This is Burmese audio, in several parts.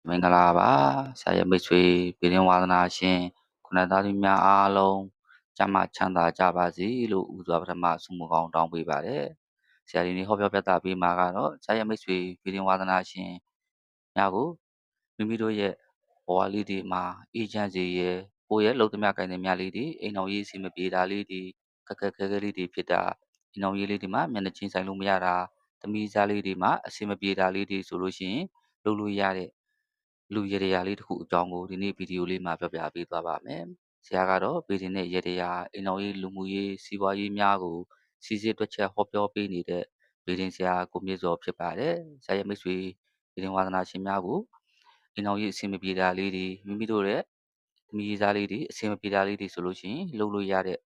မင်္ဂလာပါဆရာရဲ့မိတ်ဆွေပြည်တွင်းဝါသနာရှင်ခုနသားသမီးများအားလုံးကျမ်းမာချမ်းသာကြပါစေလို့ဥစွာပထမဆုမကောင်းတောင်းပေးပါတယ်ဆရာဒီနေ့ဟောပြောပြသပေးမှာကတော့ဆရာရဲ့မိတ်ဆွေပြည်တွင်းဝါသနာရှင်များကိုမိမိတို့ရဲ့ဘဝလေးတွေမှာအေးချမ်းစေရဲ့ကိုယ့်ရဲ့လုံသမျှကိုင်းသမျှလေးတွေအိမ်တော်ရေးအစီမပြေတာလေးတွေခက်ခက်ခဲခဲလေးတွေဖြစ်တာအိမ်တော်ရေးလေးတွေမှာမျက်နှာချင်းဆိုင်လို့မရတာသမီးစားလေးတွေမှာအစီမပြေတာလေးတွေဆိုလို့ရှိရင်လုပ်လို့ရတဲ့လူရည်ရာလေးတစ်ခုအကြောင်းကိုဒီနေ့ဗီဒီယိုလေးမှာပြောပြပေးသွားပါမယ်။ဆရာကတော့ဗီဒီနဲ့ရည်ရာအိမ်တော်ရေးလူမှုရေးစီးပွားရေးများကိုစီစစ်တွက်ချက်ဟောပြောပေးနေတဲ့ဗီဒီဆရာကိုမြင့်စောဖြစ်ပါတယ်။ဆရာရဲ့မိတ်ဆွေဗီဒီဝါသနာရှင်များကိုအိမ်တော်ရေးအဆင်မပြေတာလေးတွေမိမိတို့ရဲ့သမီးစားလေးတွေအဆင်မပြေတာလေးတွေဆိုလို့ရှိရင်လုပ်လို့ရတဲ့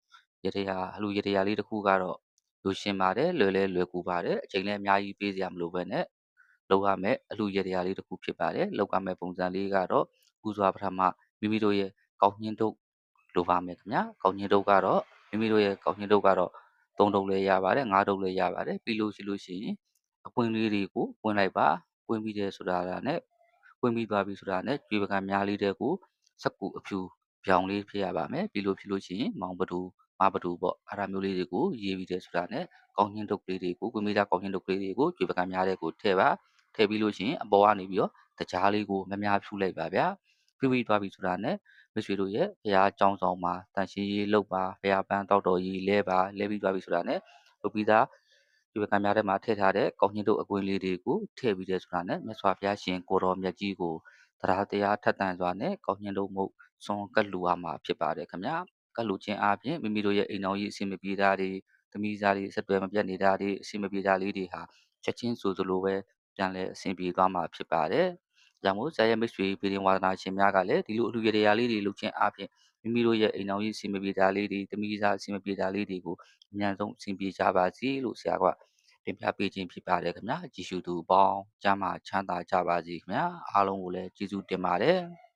ရည်ရာလူရည်ရာလေးတစ်ခုကတော့လူရှင်းပါတယ်လွယ်လွယ်ကူပါတယ်အချိန်လည်းအများကြီးပေးစရာမလိုဘဲနဲ့လုပ်ရမယ့်အလှရတရားလေးတစ်ခုဖြစ်ပါတယ်။လုပ်ရမယ့်ပုံစံလေးကတော့ဥစွာပထမမိမိတို့ရဲ့ကောက်ညှင်းတုပ်လိုပါမယ်ခင်ဗျာ။ကောက်ညှင်းတုပ်ကတော့မိမိတို့ရဲ့ကောက်ညှင်းတုပ်ကတော့3တုပ်လည်းရပါတယ်5တုပ်လည်းရပါတယ်။ပြီးလို့ရှိရင်အပွင့်လေးတွေကိုပွင့်လိုက်ပါပွင့်ပြီးတယ်ဆိုတာနဲ့ပွင့်ပြီးသွားပြီဆိုတာနဲ့ကြွေပကံများလေးတဲ့ကိုစက်ကူအဖြူပြောင်လေးဖြစ်ရပါမယ်။ပြီးလို့ရှိရင်မောင်ပတူမပတူပေါ့အဲ့ဒါမျိုးလေးတွေကိုရေးပြီးတယ်ဆိုတာနဲ့ကောက်ညှင်းတုပ်လေးတွေကိုကွေးမိသားကောက်ညှင်းတုပ်လေးတွေကိုကြွေပကံများတဲ့ကိုထည့်ပါထည့်ပြီးလို့ရှိရင်အပေါ်ကနေပြီးတော့တကြားလေးကိုများများဖြူလိုက်ပါဗျာဖြူပြီးသွားပြီဆိုတာနဲ့မိတ်ဆွေတို့ရဲ့ဘုရားကျောင်းဆောင်မှာတန်ရှင်းရေးလုပ်ပါဘုရားပန်းတောက်တော်ကြီးလဲပါလဲပြီးသွားပြီဆိုတာနဲ့လုပ်ပြီးသားဒီပကံများထဲမှာထည့်ထားတဲ့ကောင်းညင်းတို့အကွင်းလေးတွေကိုထည့်ပြီးတဲ့ဆိုတာနဲ့မြတ်စွာဘုရားရှင်ကိုတော်မြတ်ကြီးကိုတရားတရားထက်တန်စွာနဲ့ကောင်းညင်းတို့မှုစွန်ကတ်လူရမှာဖြစ်ပါတယ်ခင်ဗျာကတ်လူချင်းအပြင်မိမိတို့ရဲ့အိမ်တော်ကြီးအစီမပြေတာတွေသမီးစားတွေဆက်သွယ်မပြတ်နေတာတွေအစီမပြေတာလေးတွေဟာချက်ချင်းဆိုသလိုပဲပြန်လဲအဆင်ပြေသွားမှာဖြစ်ပါတယ်။ဒါကြောင့်မို့ဇာရဲ့မိတ်ဆွေပြည်ရင်ဝါဒနာရှင်များကလည်းဒီလိုအလူရတရားလေးတွေလုပ်ခြင်းအပြင်မိမိတို့ရဲ့အိမ်တော်ကြီးအစီမပြေတာလေးတွေသမီးစားအစီမပြေတာလေးတွေကိုအများဆုံးအဆင်ပြေကြပါစေလို့ဆရာကတင်ပြပေးခြင်းဖြစ်ပါတယ်ခင်ဗျာ။ကြည့်ရှုသူပေါင်းကျမ်းမာချမ်းသာကြပါစေခင်ဗျာ။အားလုံးကိုလည်းကျေးဇူးတင်ပါတယ်။